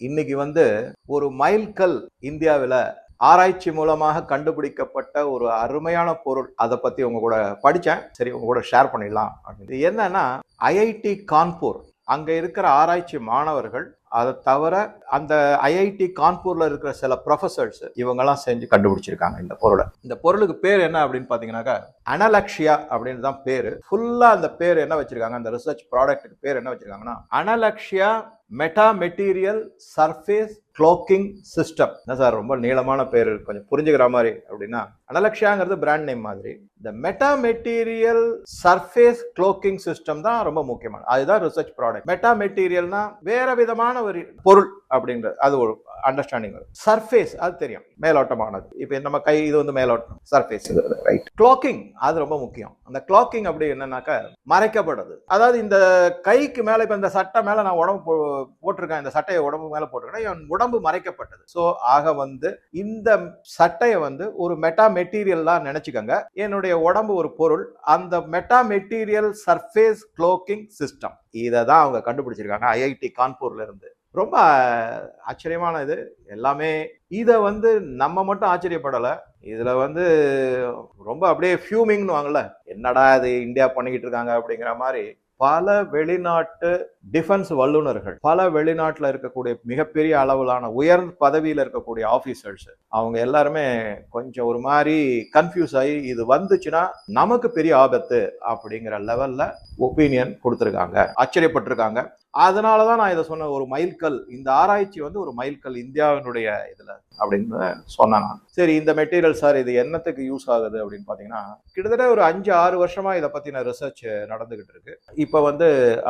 இன்னைக்கு ஒரு மைல்கல் இந்தியாவில் ஆராய்ச்சி மூலமாக கண்டுபிடிக்கப்பட்ட ஒரு அருமையான பொருள். அதை பத்தி உங்க கூட படிச்சேன். சரி, உங்க கூட ஷேர் பண்ணிடலாம். இது என்னன்னா, ஐஐடி கான்பூர் அங்க இருக்கிற ஆராய்ச்சி மாணவர்கள், அதை தவிர அந்த ஐஐடி கான்பூர்ல இருக்கிற சில ப்ரொஃபசர்ஸ் இவங்கெல்லாம் செஞ்சு கண்டுபிடிச்சிருக்காங்க இந்த பொருளை. இந்த பொருளுக்கு பேர் என்ன அப்படின்னு பாத்தீங்கன்னாக்கா அனலக்ஷியா அப்படின்னு தான் பேரு. ஃபுல்லா அந்த பேர் என்ன வச்சிருக்காங்க, அந்த ரிசர்ச் ப்ராடக்ட்டுக்கு பேர் என்ன வச்சிருக்காங்கன்னா அனலக்ஷியா metamaterial surface cloaking system. என்ன சார் ரொம்ப நீளமான பேர், கொஞ்சம் புரிஞ்சுக்கிற மாதிரி அப்படின்னா, அனலக்ஷியாங்கிறது பிராண்ட் நேம் மாதிரி. இந்த meta material surface cloaking system தான் ரொம்ப முக்கியமான, அதுதான் ரிசர்ச் ப்ராடக்ட். மெட்டா மெட்டீரியல்னா வேற விதமான ஒரு பொருள் அப்படின்றது, அது ஒரு அண்டர்ஸ்டாண்டிங் வரும். சர்ஃபேஸ் அது தெரியும், மேலோட்டமானது. இப்போ நம்ம கை இது மேலோட்டம், சர்ஃபேஸ் ரைட். க்ளோக்கிங் அது ரொம்ப முக்கியம். அந்த க்ளோக்கிங் அப்படி என்னன்னாக்கா மறைக்கப்படுது. அதாவது இந்த கைக்கு மேல, இப்ப இந்த சட்டை மேல நான் உடம்பு போட்டிருக்கேன், இந்த சட்டையை உடம்பு மேல போட்டிருக்கேன், என் உடம்பு மறைக்கப்பட்டது. சோ ஆக இந்த சட்டையை ஒரு மெட்டா மெட்டீரியல் தான் நினைச்சுக்கங்க. என்னுடைய உடம்பு ஒரு பொருள். அந்த meta material surface cloaking system இதை தான் அவங்க கண்டுபிடிச்சிருக்காங்க ஐஐடி கான்பூர்ல இருந்து. ரொம்ப ஆச்சரியமான இது எல்லாமே. இதை நம்ம மட்டும் ஆச்சரியப்படல, இதுல ரொம்ப அப்படியே ஃபியூமிங்னு வாங்கல, என்னடா இது இந்தியா பண்ணிக்கிட்டு இருக்காங்க அப்படிங்கிற மாதிரி பல வெளிநாட்டு டிஃபென்ஸ் வல்லுநர்கள், பல வெளிநாட்டுல இருக்கக்கூடிய மிகப்பெரிய அளவிலான உயர் பதவியில இருக்கக்கூடிய ஆபீசர்ஸ், அவங்க எல்லாருமே கொஞ்சம் ஒரு மாதிரி கன்ஃபியூஸ் ஆகி இது வந்துச்சுன்னா நமக்கு பெரிய ஆபத்து அப்படிங்கிற லெவல்ல ஒப்பீனியன் கொடுத்திருக்காங்க, ஆச்சரியப்பட்டிருக்காங்க. அதனாலதான் நான் இதை சொன்ன, ஒரு மைல்கல். இந்த ஆராய்ச்சி ஒரு மைல்கல் இந்தியாவினுடைய இதுல அப்படின்னு சொன்னேன் நான். சரி, இந்த மெட்டீரியல் சார் இது என்னத்துக்கு யூஸ் ஆகுது அப்படின்னு பாத்தீங்கன்னா, கிட்டத்தட்ட ஒரு 5-6 வருஷமா இதை பத்தின ரிசர்ச் நடந்துகிட்டு இருக்கு. இப்ப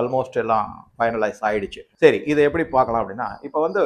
ஆல்மோஸ்ட் எல்லாம் ஃபைனலைஸ் ஆயிடுச்சு. சரி, இதை எப்படி பார்க்கலாம் அப்படின்னா, இப்ப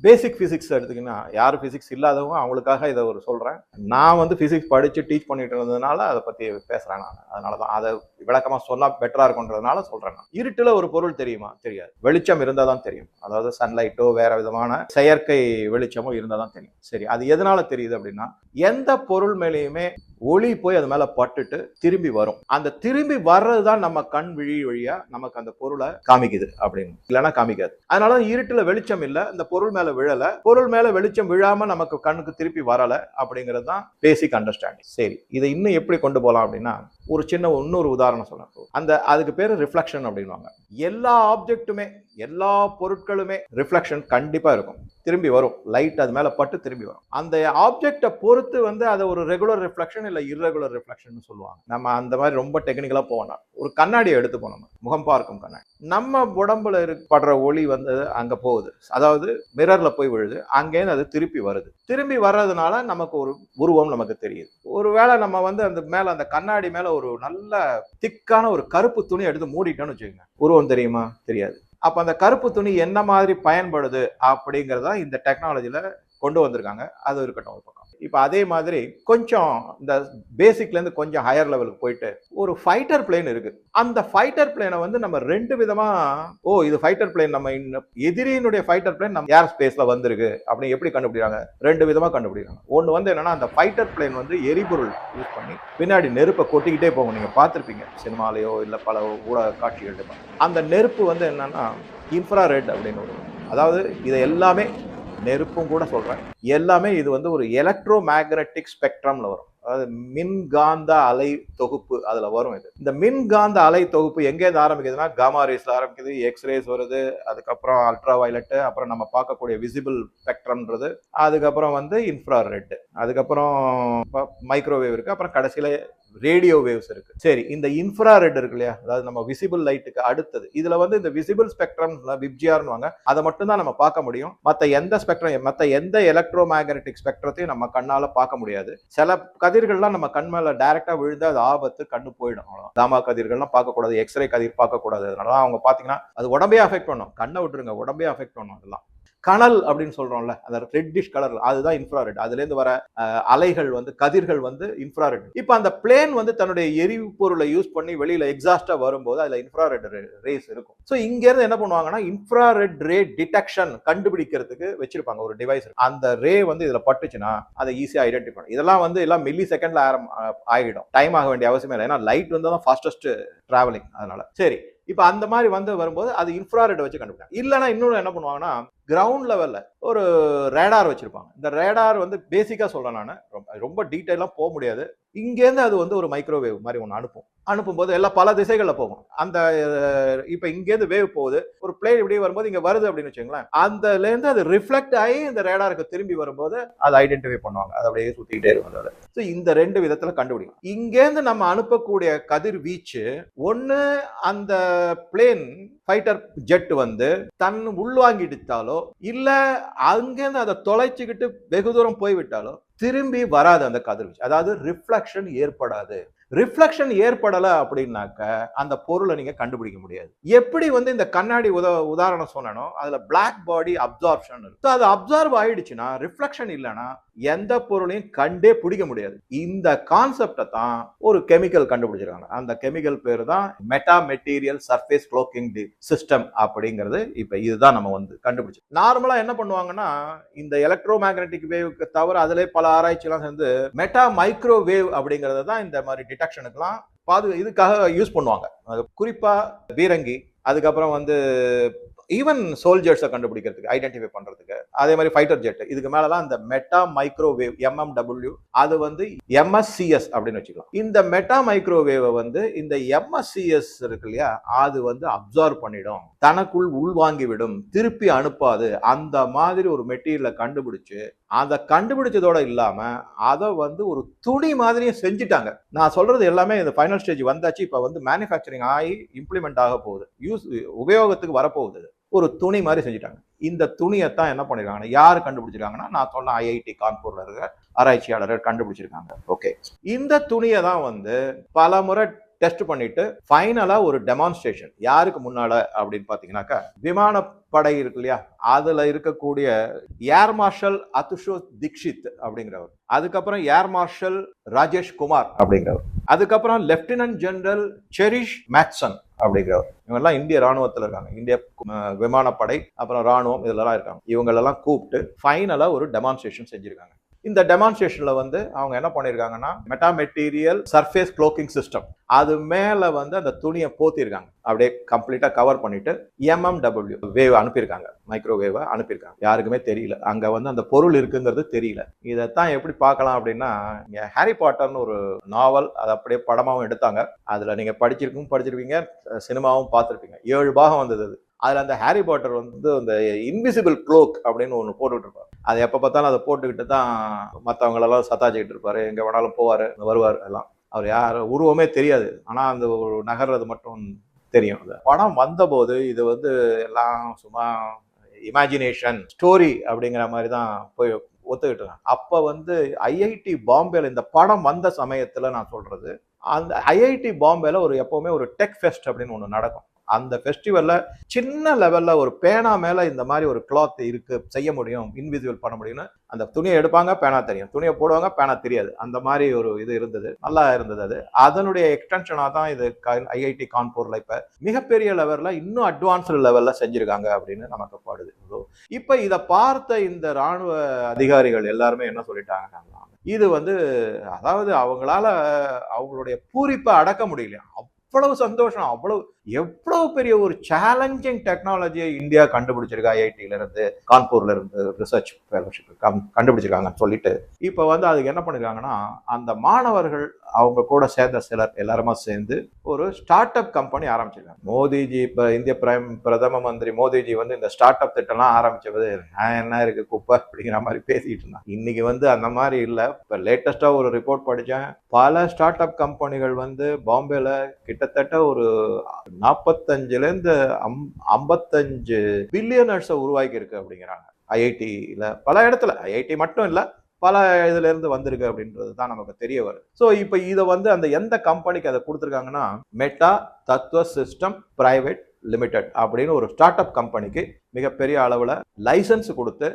பேசிக் பிசிக்ஸ் எடுத்தீங்கன்னா, யாரும் பிசிக்ஸ் இல்லாதவங்க அவங்களுக்காக இதை சொல்றேன். நான் பிசிக்ஸ் படிச்சு டீச் பண்ணிட்டு இருந்ததுனால அதை பத்தி பேசுறேன் நான். அதனாலதான் அதை விளக்கமா சொன்னா பெட்டரா இருக்கும்ன்றதுனால சொல்றேன். இருட்டுல ஒரு பொருள் தெரியுமா? தெரியாது. வெளிச்சம் இருந்தா தான் தெரியும். அதாவது சன்லைட்டோ வேற விதமான செயற்கை வெளிச்சமோ இருந்தா தான் தெரியும். சரி, அது எதனால தெரியுது அப்படின்னா, எந்த பொருள் மேலேயுமே ஒளி போய் அது மேல பட்டுட்டு திரும்பி வரும். அந்த திரும்பி வர்றதுதான் நம்ம கண் விழி வழியா நமக்கு அந்த பொருளை காமிக்குது அப்படின்னு, இல்லைன்னா காமிக்காது. அதனால இருட்டுல வெளிச்சம் இல்ல, இந்த பொருள் மேல விழல, பொருள் மேல வெளிச்சம் விழாம நமக்கு கண்ணுக்கு திருப்பி வரல அப்படிங்கிறது தான் பேசிக் அண்டர்ஸ்டாண்டிங். சரி, இதை இன்னும் எப்படி கொண்டு போகலாம் அப்படின்னா, ஒரு சின்ன இன்னொரு உதாரணம் சொல்றேன். அதுக்கு பேரு ரிஃப்ளெக்ஷன் அப்படின்வாங்க. எல்லா ஆப்ஜெக்ட்டுமே, எல்லா பொருட்களுமே ரிஃப்ளெக்ஷன் கண்டிப்பா இருக்கும், திரும்பி வரும். லைட் அது மேல பட்டு திரும்பி வரும். அந்த ஆப்ஜெக்டை பொறுத்து அதை ஒரு ரெகுலர் ரிஃப்ளெக்ஷன் இல்ல இர்ரெகுலர் ரிஃப்ளெக்ஷன் சொல்லுவாங்க. நம்ம அந்த மாதிரி ரொம்ப டெக்னிக்கலா போவோம். ஒரு கண்ணாடியை எடுத்துப்போம், நம்ம முகம் பார்க்கும் கண்ணாடி. நம்ம உடம்புல படுற ஒளி அங்க போகுது, அதாவது மிரர்ல போய் விழுது, அங்கேருந்து அது திருப்பி வருது. திரும்பி வர்றதுனால நமக்கு ஒரு உருவம் நமக்கு தெரியுது. ஒருவேளை நம்ம அந்த மேல, அந்த கண்ணாடி மேல ஒரு நல்ல திக்கான ஒரு கருப்பு துணி எடுத்து மூடிட்டோம்னு வச்சுக்கோங்க, உருவம் தெரியுமா? தெரியாது. அப்ப அந்த கருப்பு துணி என்ன மாதிரி பயன்படுது அப்படிங்கறத இந்த டெக்னாலஜில கொண்டு வந்திருக்காங்க. அது இருக்கட்டும் ஒரு பக்கம். இப்ப அதே மாதிரி கொஞ்சம் இந்த பேசிக்ல இருந்து கொஞ்சம் ஹையர் லெவலுக்கு போயிட்டு ஒரு ஃபைட்டர் பிளேன் இருக்கு. அந்த ஃபைட்டர் பிளேனை நம்ம ரெண்டு விதமா, இது ஃபைட்டர் பிளேன், நம்ம எதிரியினுடைய ஃபைட்டர் பிளேன் நம்ம ஏர் ஸ்பேஸ்ல வந்திருக்கு அப்படின்னு எப்படி கண்டுபிடிக்கிறாங்க? ரெண்டு விதமா கண்டுபிடிக்கிறாங்க. ஒன்னு என்னன்னா, அந்த ஃபைட்டர் பிளேன் எரிபொருள் யூஸ் பண்ணி பின்னாடி நெருப்பை கொட்டிக்கிட்டே போகும். நீங்க பார்த்திருப்பீங்க சினிமாலேயோ இல்ல பல ஊடக காட்சிகள். அந்த நெருப்பு என்னன்னா இன்ஃப்ராரெட் அப்படின்னு ஒரு, அதாவது இதை எல்லாமே நெருப்பும் கூட சொல்றேன், எல்லாமே இது ஒரு எலக்ட்ரோ மேக்னெட்டிக் ஸ்பெக்ட்ரம்ல வரும். அதாவது மின்காந்த அலை தொகுப்பு அதுல வரும். இது இந்த மின்காந்த அலை தொகுப்பு எங்க இருந்து ஆரம்பிக்குதுன்னா, காமா ரேஸ்ல ஆரம்பிக்குது, எக்ஸ் ரேஸ் வருது, அதுக்கப்புறம் அல்ட்ரா வயலட், அப்புறம் நம்ம பார்க்கக்கூடிய விசிபிள் ஸ்பெக்ட்ரம்ன்றது, அதுக்கப்புறம் இன்ஃப்ராரெட், அதுக்கப்புறம் மைக்ரோவேவ் இருக்கு, அப்புறம் கடைசியில ரேடியோ வேவ்ஸ் இருக்கு. சரி, இந்த இன்ஃப்ராரெட் இருக்கு இல்லையா, அதாவது நம்ம விசிபிள் லைட்டுக்கு அடுத்தது. இதுல இந்த விசிபிள் ஸ்பெக்ட்ரம் விப்ஜிஆர்னுவாங்க, அதை மட்டும் தான் நம்ம பார்க்க முடியும். மற்ற எந்த ஸ்பெக்ட்ரம், மற்ற எந்த எலக்ட்ரோ மேக்னெட்டிக் ஸ்பெக்ட்ரத்தையும் நம்ம கண்ணால பார்க்க முடியாது. சில கதிர்கள்லாம் நம்ம கண் மேல டைரக்டா விழுந்து அது ஆபத்து, கண்ணு போயிடும். காமா கதிர்கள்லாம் பார்க்க கூடாது, எக்ஸ்ரே கதிர் பார்க்க கூடாது. அதனால அவங்க பாத்தீங்கன்னா அது உடம்பே அஃபெக்ட் பண்ணும். கண்ணை விட்டுருங்க, உடம்பே அஃபெக்ட் பண்ணும். அதெல்லாம் கனல் அப்படின்னு சொல்றோம்ல, அந்த ரெட்டிஷ் கலர், அதுதான் இன்ஃப்ராரெட். அதுல இருந்து வர அலைகள் கதிர்கள் இன்ஃப்ராரெட். இப்ப அந்த பிளேன் தன்னுடைய எரிபொருளை யூஸ் பண்ணி வெளியில எக்ஸாஸ்டா வரும்போது அதுல இன்ஃப்ராரெட் ரேஸ் இருக்கும். சோ இங்க இருந்து என்ன பண்ணுவாங்கன்னா, இன்ஃப்ராரெட் ரே டிடெக்ஷன் கண்டுபிடிக்கிறதுக்கு வச்சிருப்பாங்க ஒரு டிவைஸ். அந்த ரே இதுல பட்டுச்சுன்னா அதை ஈஸியா ஐடென்டிஃபை பண்ணும். இதெல்லாம் எல்லாம் மில்லி செகண்ட்ல ஆகிடும், டைம் ஆக வேண்டிய அவசியமே இல்லை. ஏன்னா லைட் தான் ஃபாஸ்டஸ்ட் டிராவலிங். அதனால சரி, இப்ப அந்த மாதிரி வரும்போது அது இன்ஃப்ராரெட் வச்சு கண்டுபிடிப்பாங்க. இல்லைன்னா இன்னொன்னு என்ன பண்ணுவாங்கன்னா, கிரவுண்ட் லெவல்ல ஒரு ரேடார் வச்சிருப்பாங்க. இந்த ரேடார் வந்து பேசிக்கா சொல்றேன் நானு. ரொம்ப டீடைலா போக முடியாது. இங்கேருந்து அது வந்து ஒரு மைக்ரோவேவ் மாதிரி ஒன்று அனுப்பும்போது எல்லாம் பல திசைகளில் போகும். அந்த இப்ப இங்கேருந்து வேவ் போகுது, ஒரு பிளேன் இப்படியே வரும்போது இங்க வருது அப்படின்னு வச்சுங்களேன், அதுலேருந்து அது ரிஃப்ளெக்ட் ஆகி இந்த ரேடாருக்கு திரும்பி வரும்போது அதை ஐடென்டிஃபை பண்ணுவாங்க. அது அப்படியே சுத்திக்கிட்டே இருக்கும். அதோட இந்த 2 விதத்துல கண்டுபிடிக்கும். இங்கேருந்து நம்ம அனுப்பக்கூடிய கதிர்வீச்சு ஒண்ணு அந்த பிளேன் ஃபைட்டர் ஜெட் வந்து தன் உள்வாங்கிட்டாலோ இல்ல அங்கேருந்து அதை தொலைச்சுக்கிட்டு வெகு தூரம் போய்விட்டாலோ திரும்பி வராது அந்த கதிர்வீச்சு. அதாவது ரிஃப்ளெக்ஷன் ஏற்படாது. ரிஃப்ளெக்ஷன் ஏற்படல அப்படின்னாக்க அந்த பொருளை நீங்க கண்டுபிடிக்க முடியாது. எப்படி வந்து இந்த கண்ணாடி உதாரணம் சொன்னனோ அதுல பிளாக் பாடி அப்சார்ப்ஷன் இருக்கு. அது அப்சார்ப் ஆயிடுச்சுன்னா ரிஃப்ளெக்ஷன் இல்லைன்னா எந்த பொருளையும் கண்டே பிடிக்க முடியாது. இந்த கான்செப்டை தான் ஒரு கெமிக்கல் கண்டுபிடிச்சிருக்காங்க. அந்த கெமிக்கல் பேரு தான் meta material surface cloaking system அப்படிங்கிறது. இப்ப இதுதான் நம்ம வந்து கண்டுபிடிச்சு. நார்மலா என்ன பண்ணுவாங்கன்னா இந்த எலக்ட்ரோ மேக்னெட்டிக் வேவ்க்கு தவிர அதுல பல ஆராய்ச்சி எல்லாம் சேர்ந்து மெட்டா மைக்ரோவேவ் அப்படிங்கறத தான் இந்த மாதிரி டிடெக்ஷனுக்குலாம் இதுக்காக யூஸ் பண்ணுவாங்க. குறிப்பா பீரங்கி, அதுக்கப்புறம் வந்து ஈவன் சோல்ஜர்ஸை கண்டுபிடிக்கிறதுக்கு ஐடென்டிஃபை பண்றதுக்கு, அதே மாதிரி ஃபைட்டர் ஜெட், இதுக்கு மேலலாம் இந்த மெட்டா மைக்ரோவேவ் MMW அது வந்து MSCS அப்படின்னு வச்சுக்கலாம். இந்த மெட்டா மைக்ரோவேவை வந்து இந்த MSCS இருக்கு இல்லையா, அது வந்து அப்சார்ப் பண்ணிடும், தனக்குள் உள்வாங்கி விடும், திருப்பி அனுப்பாது. அந்த மாதிரி ஒரு மெட்டீரியலை கண்டுபிடிச்சு அதை கண்டுபிடிச்சதோட இல்லாம அதை வந்து ஒரு துணி மாதிரியும் செஞ்சுட்டாங்க. நான் சொல்றது எல்லாமே இந்த ஃபைனல் ஸ்டேஜ் வந்தாச்சு. இப்ப வந்து மேனுஃபேக்சரிங் ஆகி இம்ப்ளிமெண்ட் ஆக போகுது, உபயோகத்துக்கு வரப்போகுது. ஒரு துணி மாதிரி செஞ்சுட்டாங்க. இந்த துணியைத்தான் என்ன பண்ணிருக்காங்க, யாரு கண்டுபிடிச்சிருக்காங்கன்னா நான் சொன்ன IIT கான்பூர்ல இருக்க ஆராய்ச்சியாளர்கள் கண்டுபிடிச்சிருக்காங்க. ஓகே, இந்த துணியை தான் வந்து பல முறை டெஸ்ட் பண்ணிட்டு ஃபைனலா ஒரு டெமான்ஸ்ட்ரேஷன் யாருக்கு முன்னால அப்படின்னு பாத்தீங்கன்னாக்கா விமானப்படை இருக்கு இல்லையா, அதுல இருக்கக்கூடிய ஏர் மார்ஷல் அத்துஷோக் தீக்ஷித் அப்படிங்கிறவர், அதுக்கப்புறம் ஏர் மார்ஷல் ராஜேஷ் குமார் அப்படிங்கிறவர், அதுக்கப்புறம் லெப்டினன்ட் ஜெனரல் செரிஷ் மேட்சன் அப்படிங்கிறவர். இவங்கெல்லாம் இந்திய ராணுவத்தில் இருக்காங்க. இந்திய விமானப்படை அப்புறம் ராணுவம் இதெல்லாம் இருக்காங்க. இவங்களெல்லாம் கூப்பிட்டு ஃபைனலா ஒரு டெமான்ஸ்ட்ரேஷன் செஞ்சிருக்காங்க. இந்த டெமான்ஸ்ட்ரேஷன்ல வந்து அவங்க என்ன பண்ணிருக்காங்கன்னா metamaterial surface cloaking system அது மேல வந்து அந்த துணியை போத்திருக்காங்க. அப்படியே கம்ப்ளீட்டா கவர் பண்ணிட்டு MMW வேவ் அனுப்பியிருக்காங்க, மைக்ரோவேவ் அனுப்பியிருக்காங்க. யாருக்குமே தெரியல அங்க வந்து அந்த பொருள் இருக்குங்கிறது தெரியல. இதைத்தான் எப்படி பார்க்கலாம் அப்படின்னா, ஹாரி பாட்டர்னு ஒரு நாவல், அது அப்படியே படமாவும் எடுத்தாங்க. அதுல நீங்க படிச்சிருப்பீங்க, சினிமாவும் பார்த்துருப்பீங்க. 7 பாகம் வந்தது. அதுல அந்த ஹாரி பாட்டர் வந்து அந்த இன்விசிபிள் க்ளோக் அப்படின்னு ஒன்று போட்டுக்கிட்டு இருப்பார். அது எப்ப பார்த்தாலும் அதை போட்டுக்கிட்டு தான் மற்றவங்களெல்லாம் சத்தாச்சிக்கிட்டு இருப்பாரு. எங்க வேணாலும் போவாரு வருவார். எல்லாம் அவர் யார் உருவமே தெரியாது, ஆனா அந்த ஒரு நகர்றது மட்டும் தெரியும். அந்த படம் வந்தபோது இது வந்து எல்லாம் சும்மா இமேஜினேஷன் ஸ்டோரி அப்படிங்கிற மாதிரி தான் போய் ஒத்துக்கிட்டு இருக்காங்க. அப்ப வந்து IIT பாம்பேல இந்த படம் வந்த சமயத்துல நான் சொல்றது, அந்த IIT பாம்பேல எப்பவுமே ஒரு டெக் ஃபெஸ்ட் அப்படின்னு ஒன்று நடக்கும். அந்த ஃபெஸ்டிவல்ல சின்ன லெவல்ல ஒரு பேனா மேல இந்த மாதிரி ஒரு கிளாத் இருக்கு, செய்ய முடியும், இன்விசிபிள் பண்ண முடியும்னு அந்த துணியை எடுப்பாங்க, பேனா தெரியும், துணியை போடுவாங்க, பேனா தெரியாது. அந்த மாதிரி ஒரு இது இருந்தது, நல்லா இருந்தது. அது அதனுடைய எக்ஸ்டென்ஷனா தான் இது IIT கான்பூர்ல இப்ப மிகப்பெரிய லெவல்ல இன்னும் அட்வான்ஸ்டு லெவல்ல செஞ்சிருக்காங்க அப்படின்னு நமக்கு படுது. இப்ப இதை பார்த்த இந்த ராணுவ அதிகாரிகள் எல்லாருமே என்ன சொல்லிட்டாங்க, இது வந்து அதாவது அவங்களால அவங்களுடைய பூரிப்பை அடக்க முடியலையா. அவ்வளவு சந்தோஷம், எவ்வளவு பெரிய ஒரு சேலஞ்சிங் டெக்னாலஜியை இந்தியா கண்டுபிடிச்சிருக்கா, IITல இருந்து கான்பூர்ல இருந்து ரிசர்ச் ஃபெலோஷிப் கண்டுபிடிச்சிருக்காங்கன்னு சொல்லிட்டு இப்ப வந்து அதுக்கு என்ன பண்ணிருக்காங்கன்னா, அந்த மாணவர்கள் அவங்க கூட சேர்ந்த சிலர் எல்லாருமா சேர்ந்து ஒரு ஸ்டார்ட் அப் கம்பெனி ஆரம்பிச்சிருக்காங்க. மோடிஜி இப்ப இந்திய பிரதம மந்திரி மோடிஜி வந்து இந்த ஸ்டார்ட் அப் திட்டம்லாம் ஆரம்பிச்சது என்ன இருக்கு குப்பை அப்படிங்கிற மாதிரி பேசிட்டு இருந்தாங்க. இன்னைக்கு வந்து அந்த மாதிரி இல்ல. இப்ப லேட்டஸ்டா ஒரு ரிப்போர்ட் படிச்சேன், பல ஸ்டார்ட் அப் கம்பெனிகள் வந்து பாம்பேல கிட்டத்தட்ட ஒரு 45ல இருந்து 55 பில்லியனர்ஸை உருவாக்கி இருக்கு அப்படிங்கிறாங்க. IITல பல இடத்துல, IIT மட்டும் இல்ல, பல இதுல இருந்து வந்திருக்கு அப்படின்றது தான் நமக்கு தெரிய வருது. சோ இப்ப இதை வந்து அந்த எந்த கம்பெனிக்கு அதை கொடுத்துருக்காங்கன்னா, மெட்டா தத்துவ சிஸ்டம் பிரைவேட் லிமிடெட் அப்படின்னு ஒரு ஸ்டார்ட் அப் கம்பெனிக்கு மிகப்பெரிய அளவுல லைசன்ஸ் கொடுத்து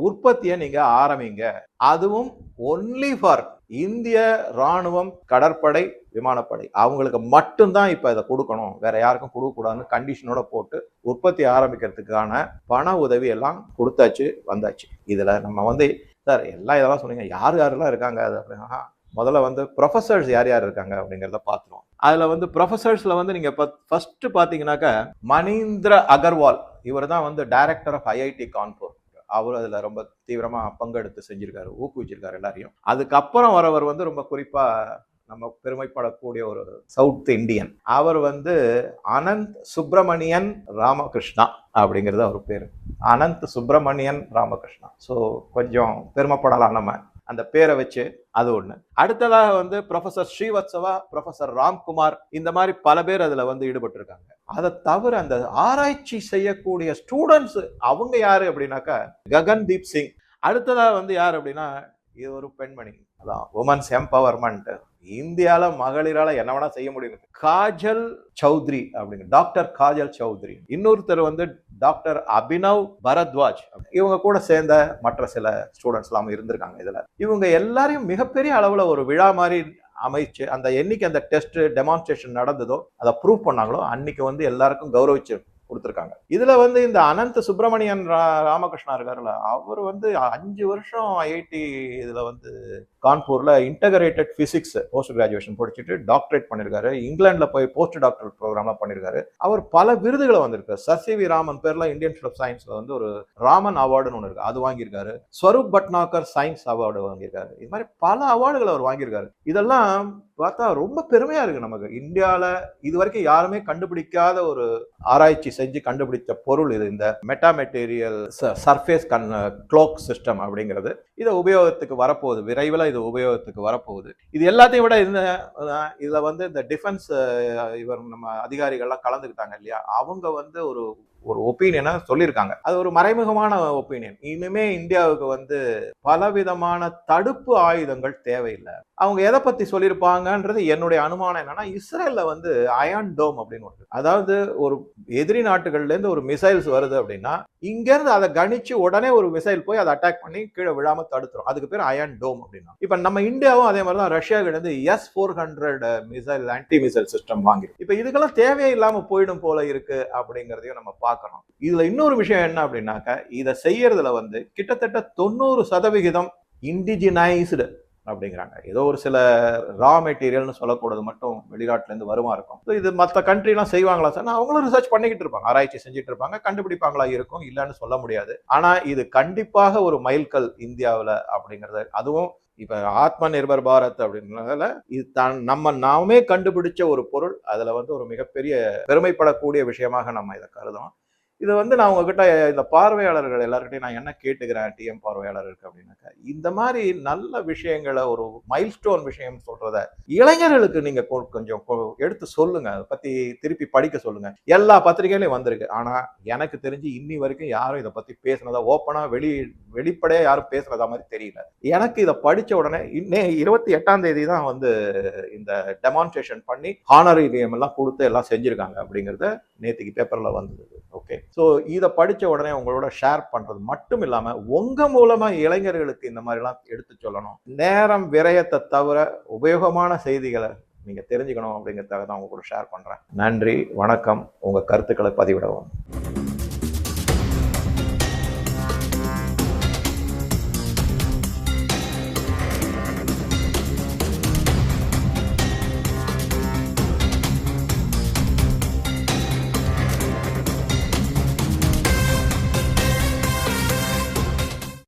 உற்பத்தியை நீங்க ஆரம்பிங்க, அதுவும் ஒன்லி ஃபார் இந்திய ராணுவம், கடற்படை, விமானப்படை அவங்களுக்கு மட்டும்தான் இப்ப இதை கொடுக்கணும், வேற யாருக்கும் கொடுக்க கூடாதுன்னு கண்டிஷனோட போட்டு உற்பத்தி ஆரம்பிக்கிறதுக்கான பண உதவி எல்லாம் கொடுத்தாச்சு, வந்தாச்சு. இதுல நம்ம வந்து சார் எல்லாம் இதெல்லாம் சொன்னீங்க, யாரெல்லாம் இருக்காங்க அது அப்படின்னா, முதல்ல வந்து ப்ரொஃபசர்ஸ் யார் யார் இருக்காங்க அப்படிங்கிறத பார்த்துருவோம். அதுல வந்து ப்ரொஃபசர்ஸ்ல வந்து நீங்க ஃபர்ஸ்ட் பாத்தீங்கன்னாக்க மணீந்திர அகர்வால், இவர் தான் வந்து டைரக்டர் ஆஃப் ஐஐடி கான்பூர். அவர் அதுல ரொம்ப தீவிரமா பங்கெடுத்து செஞ்சிருக்காரு, ஊக்குவிச்சிருக்காரு எல்லாரையும். அதுக்கப்புறம் வரவர் வந்து ரொம்ப குறிப்பா நம்ம பெருமைப்படக்கூடிய ஒரு சவுத் இந்தியன். அவர் வந்து அனந்த் சுப்பிரமணியன் ராமகிருஷ்ணா அப்படிங்கிறது அவர் பேரு. அனந்த் சுப்பிரமணியன் ராமகிருஷ்ணா. ஸோ கொஞ்சம் பெருமைப்படலாம் நம்ம அந்த பேரை வச்சு. அது ஒண்ணு. அடுத்ததாக வந்து ப்ரொஃபசர் ஸ்ரீவத்சவா, ப்ரொஃபசர் ராம்குமார், இந்த மாதிரி பல பேர் அதுல வந்து ஈடுபட்டு இருக்காங்க. அதை தவிர அந்த ஆராய்ச்சி செய்யக்கூடிய ஸ்டூடெண்ட்ஸ் அவங்க யாரு அப்படின்னாக்கா ககன்தீப் சிங். அடுத்ததா வந்து யார் அப்படின்னா இது ஒரு பெண்மணி, அதான் உமன்ஸ் எம்பவர்மெண்ட். இந்தியால மகளிரால என்ன வேணா செய்ய முடியும். காஜல் சௌத்ரி அப்படிங்க, டாக்டர் காஜல் சௌத்ரி. இன்னொருத்தர் வந்து டாக்டர் அபினவ் பரத்வாஜ். இவங்க கூட சேர்ந்த மற்ற சில ஸ்டூடெண்ட்ஸ் எல்லாம் இருந்திருக்காங்க இதுல. இவங்க எல்லாரையும் மிகப்பெரிய அளவுல ஒரு விழா மாதிரி அமைச்சு, அந்த என்னைக்கு அந்த டெஸ்ட் டெமான்ஸ்ட்ரேஷன் நடந்ததோ அதை ப்ரூவ் பண்ணாங்களோ அன்னைக்கு வந்து எல்லாருக்கும் கௌரவிச்சு கொடுத்துருக்காங்க. இதுல வந்து இந்த அனந்த் சுப்பிரமணியன் ராமகிருஷ்ணா இருக்காருல்ல, அவர் வந்து 5 வருஷம் ஐஐடி இதுல வந்து கான்பூர்ல இன்டகிரேட்டட் பிசிக்ஸ் போஸ்ட் கிராஜுவேஷன் படிச்சுட்டு டாக்டரேட் பண்ணிருக்காரு. இங்கிலாந்துல போய் போஸ்ட் டாக்டர் ப்ரோக்ராம்லாம் பண்ணிருக்காரு. அவர் பல விருதுகளை வந்திருக்காரு. சர் சி வி ராமன் பேர்ல இந்தியன் இன்ஸ்டிடியூட் ஆஃப் சயின்ஸ்ல வந்து ஒரு ராமன் அவார்டுன்னு ஒன்று இருக்கு, அது வாங்கியிருக்காரு. ஸ்வரூப் பட்னாகர் சயின்ஸ் அவார்டு வாங்கியிருக்காரு. இது மாதிரி பல அவார்டுகள் அவர் வாங்கியிருக்காரு. இதெல்லாம் பார்த்தா ரொம்ப பெருமையா இருக்கு நமக்கு. இந்தியால இது வரைக்கும் யாருமே கண்டுபிடிக்காத ஒரு ஆராய்ச்சி செஞ்சு கண்டுபிடித்த பொருள் இது, இந்த meta material surface cloak system அப்படிங்கிறது. இதை உபயோகத்துக்கு வரப்போகுது, விரைவில் இது உபயோகத்துக்கு வரப்போகுது. இது எல்லாத்தையும் விட இதுல வந்து இந்த டிஃபென்ஸ் இவர் நம்ம அதிகாரிகள்லாம் கலந்துக்கிட்டாங்க இல்லையா, அவங்க வந்து ஒரு ஒப்பீனியனை சொல்லியிருக்காங்க. அது ஒரு மறைமுகமான ஒப்பீனியன். இனிமே இந்தியாவுக்கு வந்து பலவிதமான தடுப்பு ஆயுதங்கள் தேவையில்லை. அவங்க எதை பத்தி சொல்லியிருப்பாங்கன்றது என்னுடைய அனுமானம் என்னன்னா, இஸ்ரேல்ல வந்து அயர்ன் டோம் அப்படின்னு ஒன்று, அதாவது ஒரு எதிரி நாட்டுகள்ல இருந்து ஒரு மிசைல்ஸ் வருது அப்படின்னா இங்க இருந்து அதை கணிச்சு உடனே ஒரு மிசைல் போய் அதை அட்டாக் பண்ணி கீழே விழாம தடுத்துரும். அதுக்கு பேர் அயர்ன் டோம் அப்படின்னா. இப்ப நம்ம இந்தியாவும் அதே மாதிரிதான் ரஷ்யா கிட்ட இருந்து S-400 missile anti missile system வாங்கிருக்கு. இப்ப இதுக்கெல்லாம் தேவையே இல்லாம போயிடும் போல இருக்கு அப்படிங்கறதையும் நம்ம பார்க்கணும். இதுல இன்னொரு விஷயம் என்ன அப்படின்னாக்க, இதை செய்யறதுல வந்து கிட்டத்தட்ட 90% இண்டிஜினைஸ்டு அப்படிங்கிறாங்க. ஏதோ ஒரு சில ரா மெட்டீரியல்னு சொல்லக்கூடாது மட்டும் வெளிநாட்டுல இருந்து வருமா இருக்கும். இது மற்ற கண்ட்ரி எல்லாம் செய்வாங்களா சார்? அவங்களும் ரிசர்ச் பண்ணிக்கிட்டு இருப்பாங்க, ஆராய்ச்சி செஞ்சுட்டு இருப்பாங்க, கண்டுபிடிப்பாங்களா இருக்கும், இல்லன்னு சொல்ல முடியாது. ஆனா இது கண்டிப்பாக ஒரு மைல்கல் இந்தியாவில் அப்படிங்கறது. அதுவும் இப்ப ஆத்ம நிர்பர் பாரத் அப்படின்றதுல இது நாமே கண்டுபிடிச்ச ஒரு பொருள். அதுல வந்து ஒரு மிகப்பெரிய பெருமைப்படக்கூடிய விஷயமாக நம்ம இதை கருதும். இதை வந்து நான் உங்ககிட்ட இந்த பார்வையாளர்கள் எல்லார்கிட்டையும் நான் என்ன கேட்டுக்கிறேன், டிஎம் பார்வையாளருக்கு அப்படின்னாக்கா, இந்த மாதிரி நல்ல விஷயங்களை, ஒரு மைல்ஸ்டோன் விஷயம் சொல்றத இளைஞர்களுக்கு நீங்க கொஞ்சம் எடுத்து சொல்லுங்க, அதை பத்தி திருப்பி படிக்க சொல்லுங்க. எல்லா பத்திரிகையிலையும் வந்திருக்கு, ஆனா எனக்கு தெரிஞ்சு இன்னி வரைக்கும் யாரும் இதை பத்தி பேசுனதா ஓப்பனா வெளிப்படையா யாரும் பேசுறதா மாதிரி தெரியல. எனக்கு இதை படிச்ச உடனே 28ஆம் தேதி தான் வந்து இந்த டெமான்ஸ்ட்ரேஷன் பண்ணி ஹானரேரியம் எல்லாம் கொடுத்து எல்லாம் செஞ்சிருக்காங்க அப்படிங்கறத நேற்றுக்கு பேப்பர்ல வந்தது. ஓகே, ஸோ இதை படிச்ச உடனே உங்களோட ஷேர் பண்றது மட்டும் இல்லாம உங்க மூலமா இளைஞர்களுக்கு இந்த மாதிரி எல்லாம் எடுத்து சொல்லணும். நேரம் விரயத்தை தவிர உபயோகமான செய்திகளை நீங்க தெரிஞ்சுக்கணும் அப்படிங்கிறதுக்காக தான் உங்க கூட ஷேர் பண்றேன். நன்றி, வணக்கம். உங்க கருத்துக்களை பதிவிடவும்.